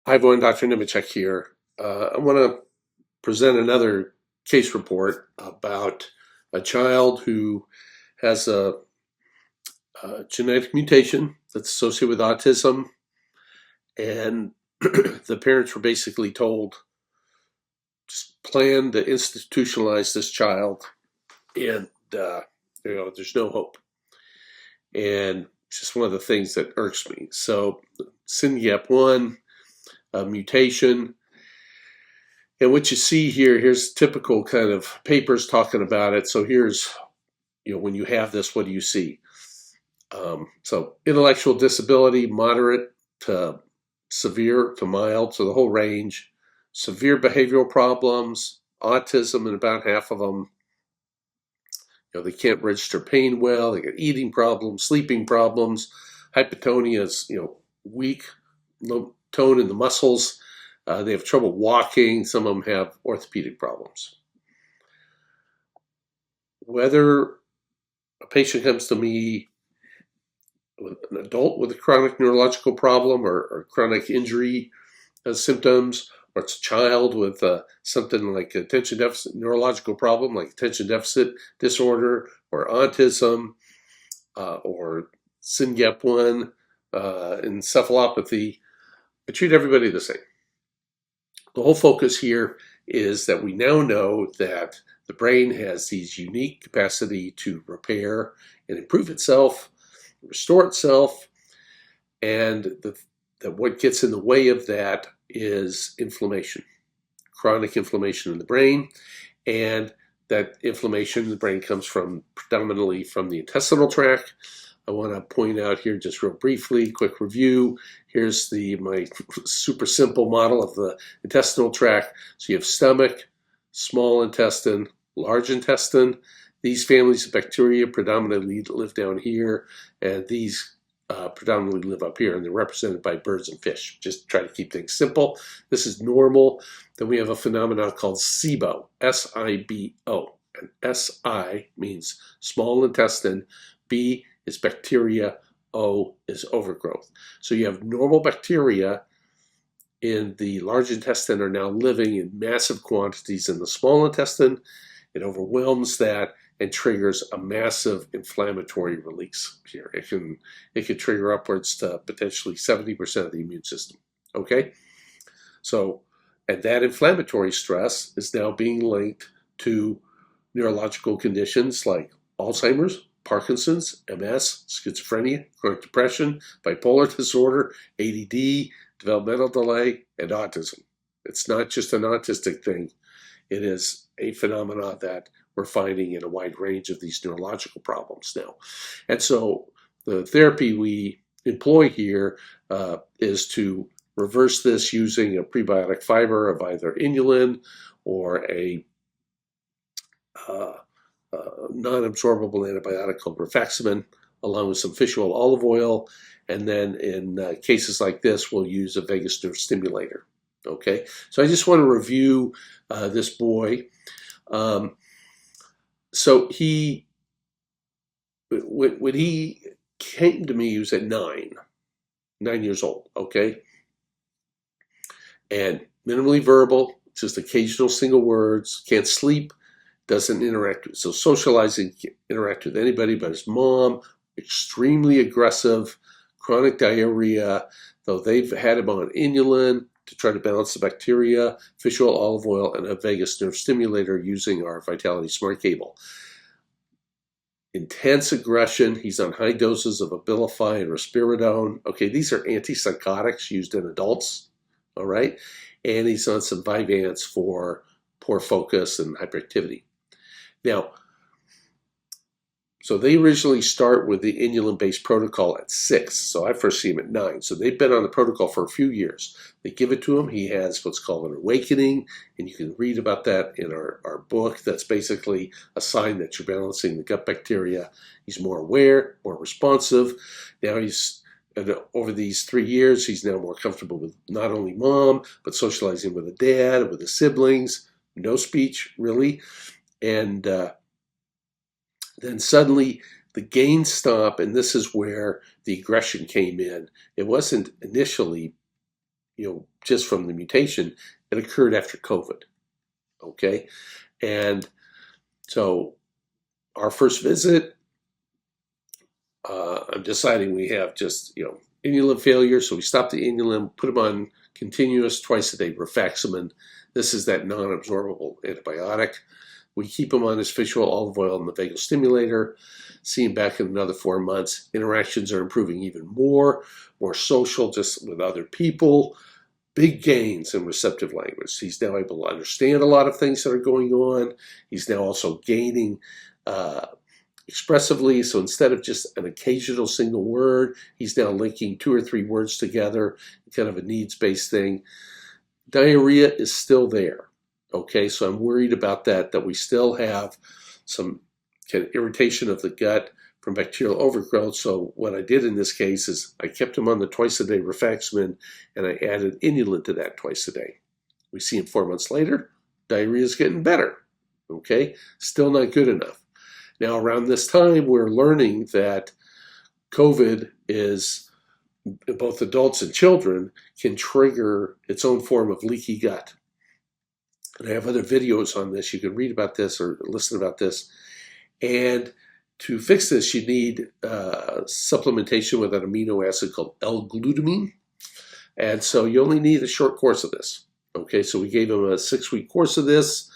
Hi, everyone. Dr. Nemechek here. I want to present another case report about a child who has a genetic mutation that's associated with autism, and the parents were basically told, just plan to institutionalize this child, and there's no hope. And it's just one of the things that irks me. So, Syngap1, mutation. And what you see here's typical kind of papers talking about it. So here's, when you have this, what do you see? So intellectual disability, moderate to severe to mild, so the whole range. Severe behavioral problems, autism in about half of them. They can't register pain well. They get eating problems, sleeping problems. Hypotonia is, weak, low tone in the muscles. They have trouble walking. Some of them have orthopedic problems. Whether a patient comes to me with an adult with a chronic neurological problem or chronic injury symptoms, or it's a child with something like attention deficit, neurological problem like attention deficit disorder or autism or Syngap1 encephalopathy, I treat everybody the same. The whole focus here is that we now know that the brain has these unique capacity to repair and improve itself, restore itself, and that what gets in the way of that is inflammation, chronic inflammation in the brain, and that inflammation in the brain comes predominantly from the intestinal tract. I want to point out here just real briefly, quick review. Here's my super simple model of the intestinal tract. So you have stomach, small intestine, large intestine. These families of bacteria predominantly live down here, and these predominantly live up here, and they're represented by birds and fish. Just try to keep things simple. This is normal. Then we have a phenomenon called SIBO, S-I-B-O. And S-I means small intestine, B is bacteria, O is overgrowth. So you have normal bacteria in the large intestine are now living in massive quantities in the small intestine. It overwhelms that and triggers a massive inflammatory release here. It can trigger upwards to potentially 70% of the immune system. Okay? So, and that inflammatory stress is now being linked to neurological conditions like Alzheimer's, Parkinson's, MS, schizophrenia, chronic depression, bipolar disorder, ADD, developmental delay, and autism. It's not just an autistic thing. It is a phenomenon that we're finding in a wide range of these neurological problems now. And so the therapy we employ here is to reverse this using a prebiotic fiber of either inulin or a non-absorbable antibiotic called rifaximin, along with some fish oil olive oil. And then in cases like this, we'll use a vagus nerve stimulator. Okay, so I just want to review this boy. So when he came to me, he was at 9 years old, okay? And minimally verbal, just occasional single words, can't sleep, doesn't interact, so socializing, can't interact with anybody but his mom, extremely aggressive, chronic diarrhea, though they've had him on inulin to try to balance the bacteria, fish oil, olive oil, and a vagus nerve stimulator using our Vitality Smart Cable. Intense aggression. He's on high doses of Abilify and Risperidone. Okay, these are antipsychotics used in adults, all right? And he's on some Vyvanse for poor focus and hyperactivity. Now, so they originally start with the inulin-based protocol at 6. So I first see him at 9. So they've been on the protocol for a few years. They give it to him. He has what's called an awakening, and you can read about that in our book. That's basically a sign that you're balancing the gut bacteria. He's more aware, more responsive. Now over these 3 years, he's now more comfortable with not only mom, but socializing with a dad, with his siblings. No speech, really. And then suddenly the gains stop, and this is where the aggression came in. It wasn't initially just from the mutation, it occurred after COVID. Okay, and so our first visit, I'm deciding we have just inulin failure, so we stop the inulin, put him on continuous twice a day rifaximin. This is that non-absorbable antibiotic. We keep him on his fish oil, olive oil, and the vagal stimulator. See him back in another 4 months. Interactions are improving even more social, just with other people. Big gains in receptive language. He's now able to understand a lot of things that are going on. He's now also gaining expressively. So instead of just an occasional single word, he's now linking 2 or 3 words together, kind of a needs-based thing. Diarrhea is still there. Okay, so I'm worried about that we still have some kind of irritation of the gut from bacterial overgrowth. So what I did in this case is I kept him on the twice-a-day rifaximin, and I added inulin to that twice a day. We see him 4 months later, diarrhea is getting better. Okay, still not good enough. Now around this time, we're learning that COVID is, both adults and children, can trigger its own form of leaky gut. And I have other videos on this. You can read about this or listen about this. And to fix this, you need supplementation with an amino acid called L-glutamine. And so you only need a short course of this. Okay, so we gave him a 6-week course of this.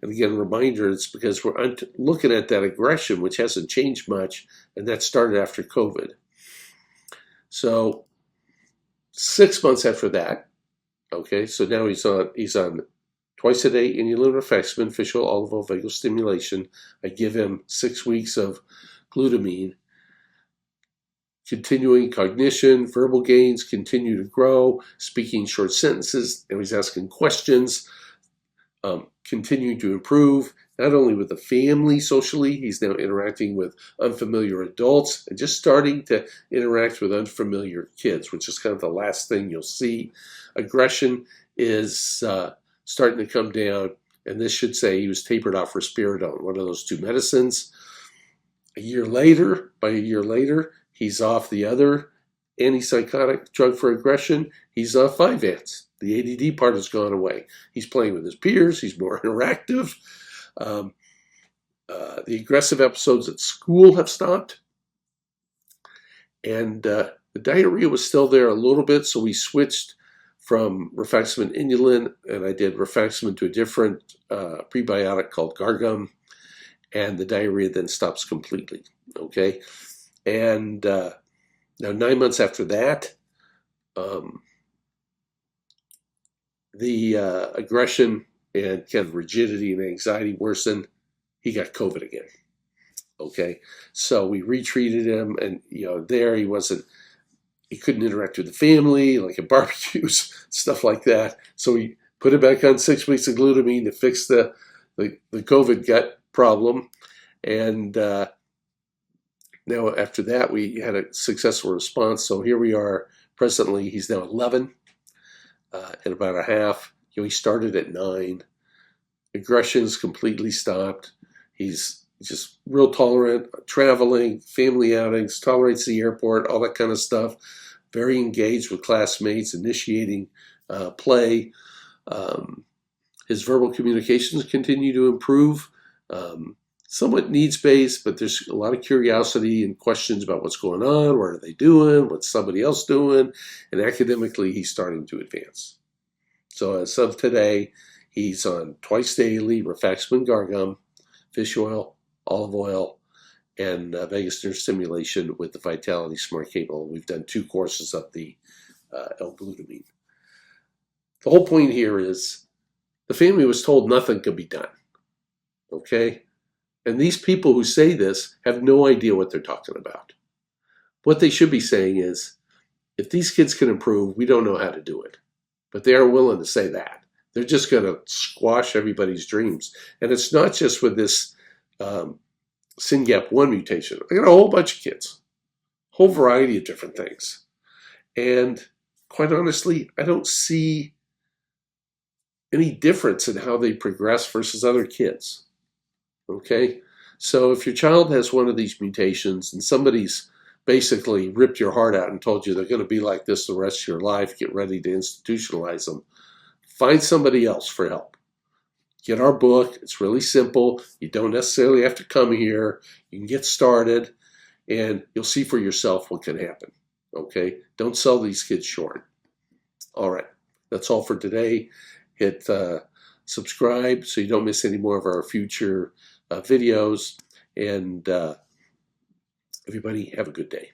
And again, reminder, it's because we're looking at that aggression, which hasn't changed much, and that started after COVID. So 6 months after that, okay, so now he's on twice a day inulin rifaximin, fish oil, olive oil, vagal stimulation. I give him 6 weeks of glutamine. Continuing cognition, verbal gains continue to grow, speaking short sentences, and he's asking questions, continuing to improve, not only with the family socially, he's now interacting with unfamiliar adults and just starting to interact with unfamiliar kids, which is kind of the last thing you'll see. Aggression is starting to come down, and this should say he was tapered off risperidone, one of those 2 medicines. By a year later, he's off the other antipsychotic drug for aggression. He's off Vyvanse. The ADD part has gone away. He's playing with his peers. He's more interactive. The aggressive episodes at school have stopped. And the diarrhea was still there a little bit, so we switched from rifaximin inulin, and I did rifaximin to a different prebiotic called Gargum, and the diarrhea then stops completely. Okay, and now 9 months after that, the aggression and kind of rigidity and anxiety worsened. He got COVID again. Okay, so we retreated him, and there he couldn't interact with the family, like at barbecues, stuff like that. So we put him back on 6 weeks of glutamine to fix the COVID gut problem. And now after that, we had a successful response. So here we are presently. He's now 11 and about a half. He started at 9. Aggression's completely stopped. He's just real tolerant, traveling, family outings, tolerates the airport, all that kind of stuff. Very engaged with classmates, initiating play. His verbal communications continue to improve. Somewhat needs-based, but there's a lot of curiosity and questions about what's going on, what are they doing, what's somebody else doing, and academically he's starting to advance. So as of today, he's on twice daily rifaximin Gargum, fish oil, olive oil, and vagus nerve stimulation with the Vitality Smart Cable. We've done 2 courses of the L-glutamine. The whole point here is the family was told nothing could be done. Okay? And these people who say this have no idea what they're talking about. What they should be saying is, if these kids can improve, we don't know how to do it. But they are willing to say that. They're just going to squash everybody's dreams. And it's not just with this Syngap1 mutation. I got a whole bunch of kids, a whole variety of different things. And quite honestly, I don't see any difference in how they progress versus other kids. Okay? So if your child has one of these mutations and somebody's basically ripped your heart out and told you they're going to be like this the rest of your life, get ready to institutionalize them, find somebody else for help. Get our book. It's really simple. You don't necessarily have to come here. You can get started, and you'll see for yourself what can happen. Okay? Don't sell these kids short. All right. That's all for today. Hit subscribe so you don't miss any more of our future videos. And everybody have a good day.